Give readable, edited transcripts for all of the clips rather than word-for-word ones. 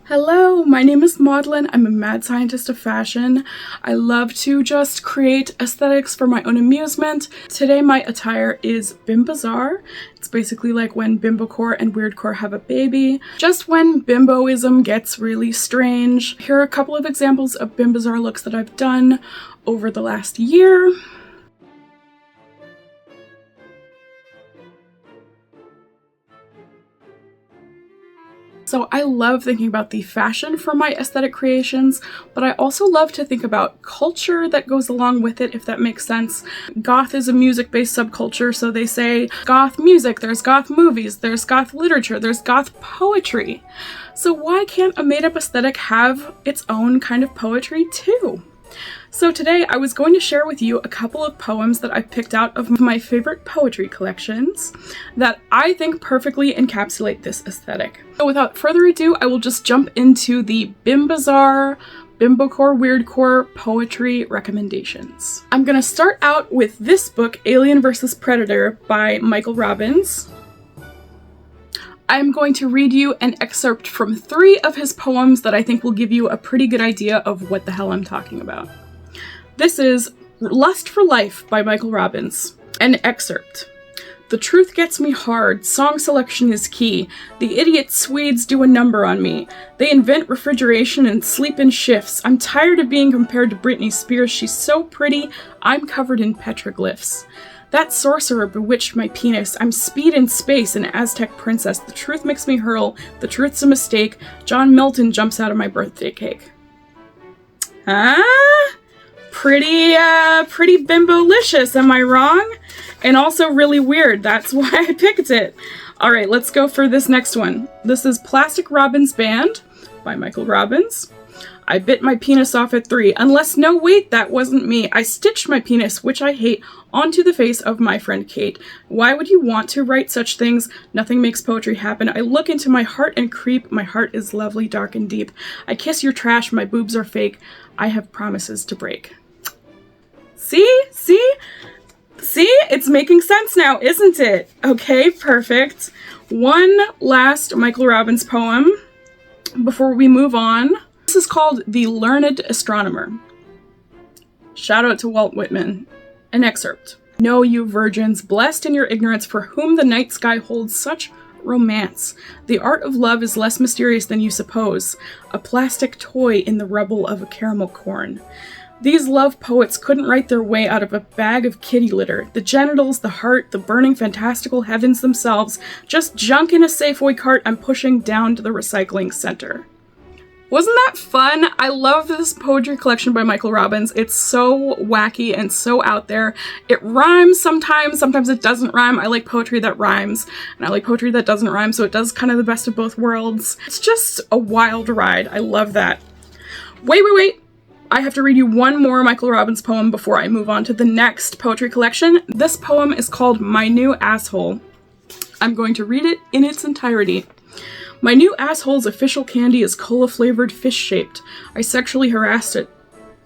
Hello, my name is Maudlin. I'm a mad scientist of fashion. I love to just create aesthetics for my own amusement. Today my attire is Bimbozar. It's basically like when bimbocore and weirdcore have a baby. Just when bimboism gets really strange. Here are a couple of examples of Bimbozar looks that I've done over the last year. So I love thinking about the fashion for my aesthetic creations, but I also love to think about culture that goes along with it, if that makes sense. Goth is a music-based subculture, so they say goth music, there's goth movies, there's goth literature, there's goth poetry. So why can't a made-up aesthetic have its own kind of poetry too? So today I was going to share with you a couple of poems that I picked out of my favorite poetry collections that I think perfectly encapsulate this aesthetic. So without further ado, I will just jump into the Bimbozar, bimbocore, weirdcore poetry recommendations. I'm gonna start out with this book, Alien vs. Predator by Michael Robbins. I'm going to read you an excerpt from 3 of his poems that I think will give you a pretty good idea of what the hell I'm talking about. This is Lust for Life by Michael Robbins. An excerpt. The truth gets me hard, song selection is key. The idiot Swedes do a number on me. They invent refrigeration and sleep in shifts. I'm tired of being compared to Britney Spears, she's so pretty, I'm covered in petroglyphs. That sorcerer bewitched my penis. I'm speed in space, an Aztec princess. The truth makes me hurl. The truth's a mistake. John Milton jumps out of my birthday cake. Huh? Pretty bimbo-licious, am I wrong? And also really weird. That's why I picked it. All right, let's go for this next one. This is Plastic Robin's Band by Michael Robbins. I bit my penis off at 3. Unless, no, wait, that wasn't me. I stitched my penis, which I hate, onto the face of my friend Kate. Why would you want to write such things? Nothing makes poetry happen. I look into my heart and creep. My heart is lovely, dark, and deep. I kiss your trash. My boobs are fake. I have promises to break. See? It's making sense now, isn't it? Okay, perfect. One last Michael Robbins poem before we move on. This is called The Learned Astronomer. Shout out to Walt Whitman. An excerpt. Know you virgins, blessed in your ignorance, for whom the night sky holds such romance. The art of love is less mysterious than you suppose, a plastic toy in the rubble of a caramel corn. These love poets couldn't write their way out of a bag of kitty litter. The genitals, the heart, the burning fantastical heavens themselves, just junk in a Safeway cart I'm pushing down to the recycling center. Wasn't that fun? I love this poetry collection by Michael Robbins. It's so wacky and so out there. It rhymes sometimes it doesn't rhyme. I like poetry that rhymes, and I like poetry that doesn't rhyme, so it does kind of the best of both worlds. It's just a wild ride. I love that. Wait. I have to read you one more Michael Robbins poem before I move on to the next poetry collection. This poem is called My New Asshole. I'm going to read it in its entirety. My new asshole's official candy is cola-flavored fish-shaped. I sexually harassed it.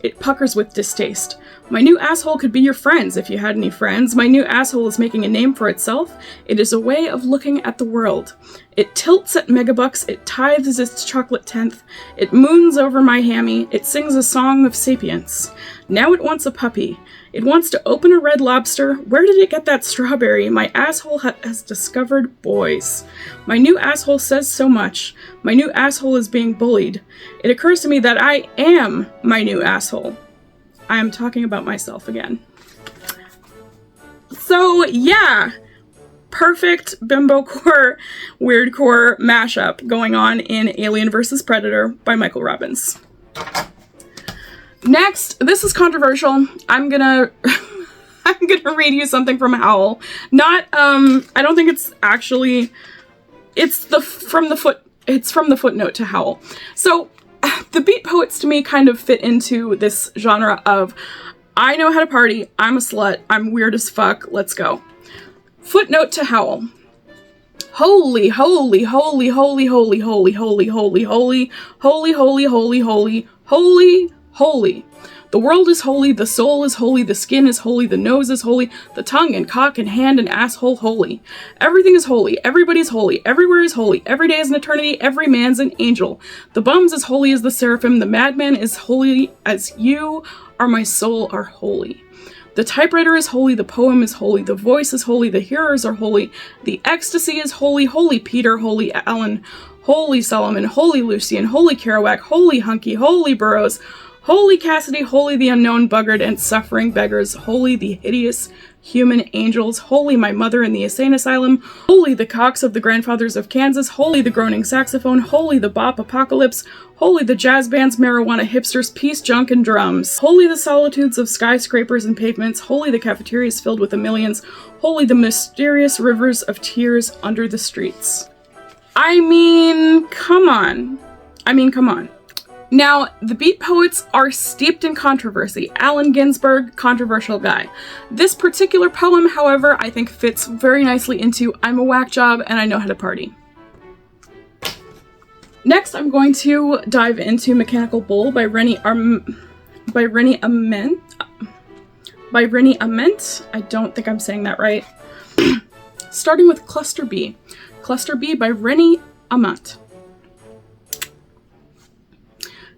It puckers with distaste. My new asshole could be your friends if you had any friends. My new asshole is making a name for itself. It is a way of looking at the world. It tilts at megabucks. It tithes its chocolate tenth. It moons over my hammy. It sings a song of sapience. Now it wants a puppy. It wants to open a Red Lobster. Where did it get that strawberry? My asshole has discovered boys. My new asshole says so much. My new asshole is being bullied. It occurs to me that I am my new asshole. I am talking about myself again. So yeah, perfect bimbocore, weirdcore mashup going on in Alien vs. Predator by Michael Robbins. Next, this is controversial. I'm gonna read you something from Howl. Not, I don't think it's actually, it's from the footnote to Howl. So, the beat poets to me kind of fit into this genre of, I know how to party, I'm a slut, I'm weird as fuck, let's go. Footnote to Howl. Holy, holy, holy, holy, holy, holy, holy, holy, holy, holy, holy, holy, holy, holy, Holy. The world is holy, the soul is holy, the skin is holy, the nose is holy, the tongue and cock and hand and asshole holy. Everything is holy, everybody's holy, everywhere is holy, every day is an eternity, every man's an angel. The bum's as holy as the seraphim, the madman is holy as you are, my soul are holy. The typewriter is holy, the poem is holy, the voice is holy, the hearers are holy, the ecstasy is holy, holy Peter, holy Alan, holy Solomon, holy Lucian, holy Kerouac, holy Hunky, holy Burroughs, holy Cassidy, holy the unknown buggered and suffering beggars, holy the hideous human angels, holy my mother in the insane asylum, holy the cocks of the grandfathers of Kansas, holy the groaning saxophone, holy the bop apocalypse, holy the jazz bands, marijuana hipsters, peace, junk, and drums, holy the solitudes of skyscrapers and pavements, holy the cafeterias filled with the millions, holy the mysterious rivers of tears under the streets. I mean, come on. Now, the beat poets are steeped in controversy. Allen Ginsberg, controversial guy. This particular poem, however, I think fits very nicely into I'm a whack job and I know how to party. Next, I'm going to dive into Mechanical Bull by Rennie Ament. I don't think I'm saying that right. Starting with Cluster B. Cluster B by Rennie Ament.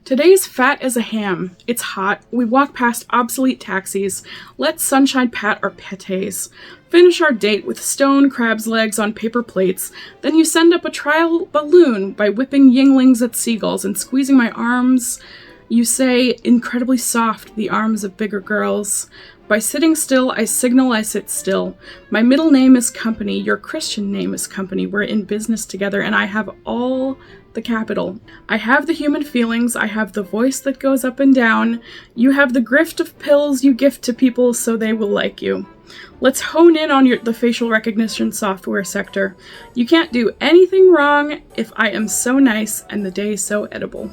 Today's fat as a ham. It's hot. We walk past obsolete taxis. Let sunshine pat our pâtés. Finish our date with stone crab's legs on paper plates. Then you send up a trial balloon by whipping yinglings at seagulls and squeezing my arms. You say, incredibly soft, the arms of bigger girls. By sitting still, I signal I sit still. My middle name is Company. Your Christian name is Company. We're in business together, and I have all the capital. I have the human feelings. I have the voice that goes up and down. You have the grift of pills you gift to people so they will like you. Let's hone in on the facial recognition software sector. You can't do anything wrong if I am so nice and the day so edible.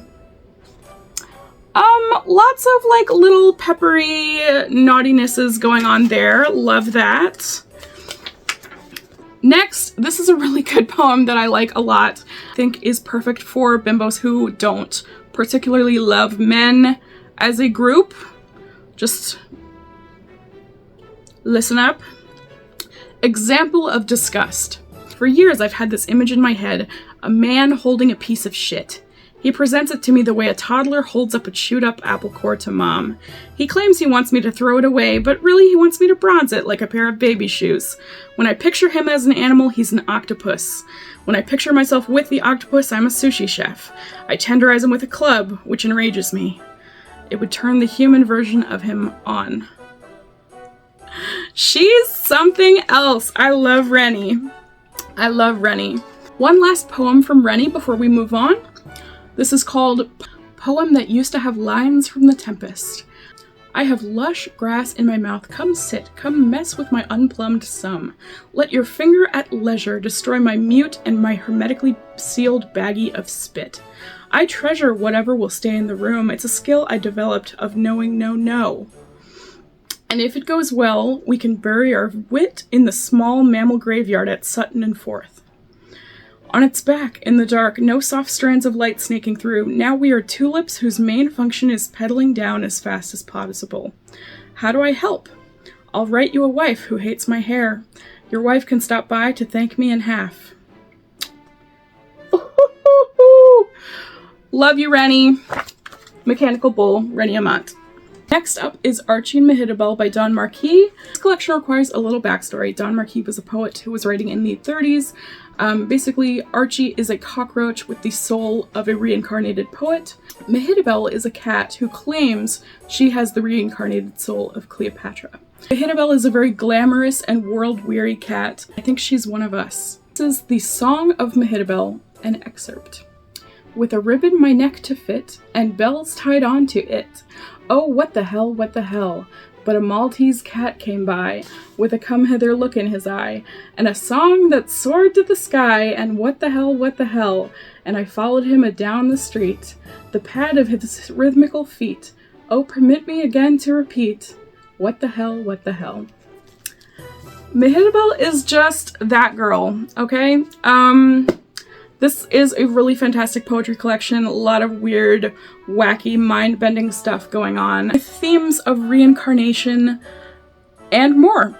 Lots of like little peppery naughtinesses going on there. Love that. Next, this is a really good poem that I like a lot. I think is perfect for bimbos who don't particularly love men as a group. Just listen up. Example of disgust. For years I've had this image in my head, a man holding a piece of shit. He presents it to me the way a toddler holds up a chewed-up apple core to mom. He claims he wants me to throw it away, but really he wants me to bronze it like a pair of baby shoes. When I picture him as an animal, he's an octopus. When I picture myself with the octopus, I'm a sushi chef. I tenderize him with a club, which enrages me. It would turn the human version of him on. She's something else. I love Rennie. One last poem from Rennie before we move on. This is called Poem That Used to Have Lines from the Tempest. I have lush grass in my mouth. Come sit, come mess with my unplumbed sum. Let your finger at leisure destroy my mute and my hermetically sealed baggie of spit. I treasure whatever will stay in the room. It's a skill I developed of knowing no. And if it goes well, we can bury our wit in the small mammal graveyard at Sutton and Forth. On its back, in the dark, no soft strands of light snaking through. Now we are tulips whose main function is pedaling down as fast as possible. How do I help? I'll write you a wife who hates my hair. Your wife can stop by to thank me in half. Love you, Rennie. Mechanical Bull, Rennie Ament. Next up is Archie and Mehitabel by Don Marquis. This collection requires a little backstory. Don Marquis was a poet who was writing in the 30s. Basically, Archie is a cockroach with the soul of a reincarnated poet. Mehitabel is a cat who claims she has the reincarnated soul of Cleopatra. Mehitabel is a very glamorous and world-weary cat. I think she's one of us. This is the Song of Mehitabel, an excerpt. With a ribbon my neck to fit, and bells tied on to it. Oh, what the hell, what the hell. But a Maltese cat came by, with a come-hither look in his eye, and a song that soared to the sky, and what the hell, and I followed him adown the street, the pad of his rhythmical feet. Oh, permit me again to repeat, what the hell, what the hell. Mehitabel is just that girl, okay? This is a really fantastic poetry collection, a lot of weird, wacky, mind-bending stuff going on, with themes of reincarnation and more.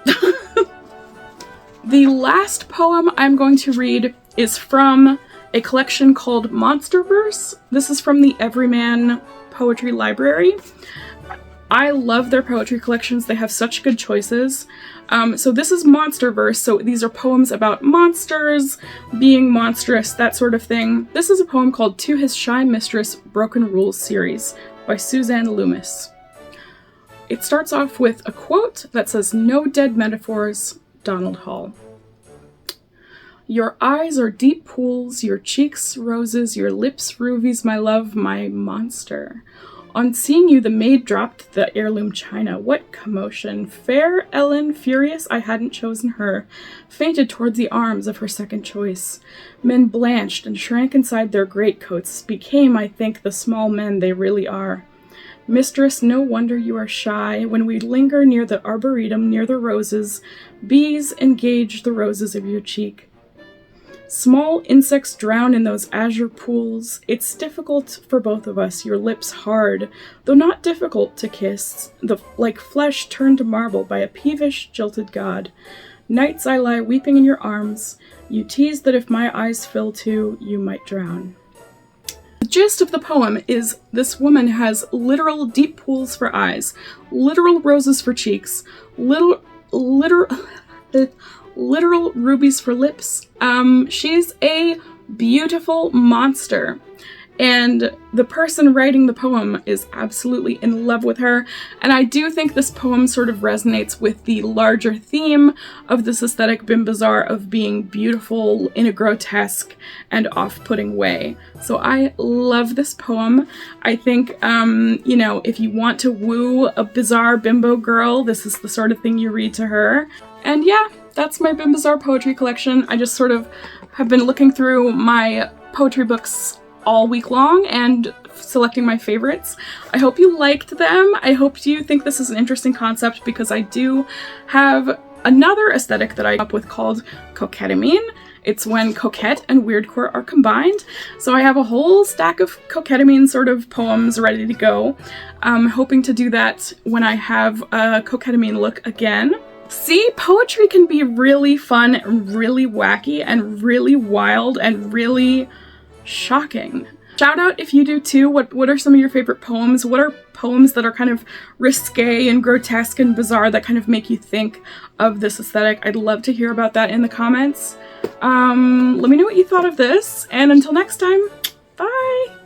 The last poem I'm going to read is from a collection called Monsterverse. This is from the Everyman Poetry Library. I love their poetry collections. They have such good choices. So this is Monsterverse, so these are poems about monsters, being monstrous, that sort of thing. This is a poem called To His Shy Mistress, Broken Rules series by Suzanne Loomis. It starts off with a quote that says, "No dead metaphors, Donald Hall. Your eyes are deep pools, your cheeks roses, your lips rubies, my love, my monster. On seeing you, the maid dropped the heirloom china. What commotion! Fair Ellen, furious I hadn't chosen her, fainted toward the arms of her second choice. Men blanched and shrank inside their greatcoats, became, I think, the small men they really are. Mistress, no wonder you are shy. When we linger near the arboretum, near the roses, bees engage the roses of your cheek. Small insects drown in those azure pools. It's difficult for both of us, your lips hard, though not difficult to kiss, like flesh turned to marble by a peevish, jilted god. Nights I lie weeping in your arms. You tease that if my eyes fill too, you might drown." The gist of the poem is this woman has literal deep pools for eyes, literal roses for cheeks, literal rubies for lips. She's a beautiful monster. And the person writing the poem is absolutely in love with her. And I do think this poem sort of resonates with the larger theme of this aesthetic Bimbazar of being beautiful in a grotesque and off-putting way. So I love this poem. I think, you know, if you want to woo a bizarre bimbo girl, this is the sort of thing you read to her. And yeah, that's my Bimbazar poetry collection. I just sort of have been looking through my poetry books all week long and selecting my favorites. I hope you liked them. I hope you think this is an interesting concept, because I do have another aesthetic that I came up with called coquettamine. It's when coquette and weirdcore are combined. So I have a whole stack of coquettamine sort of poems ready to go. I'm hoping to do that when I have a coquettamine look again. See, poetry can be really fun and really wacky and really wild and really shocking. Shout out if you do too. What are some of your favorite poems? What are poems that are kind of risque and grotesque and bizarre that kind of make you think of this aesthetic? I'd love to hear about that in the comments. Let me know what you thought of this, and until next time, bye!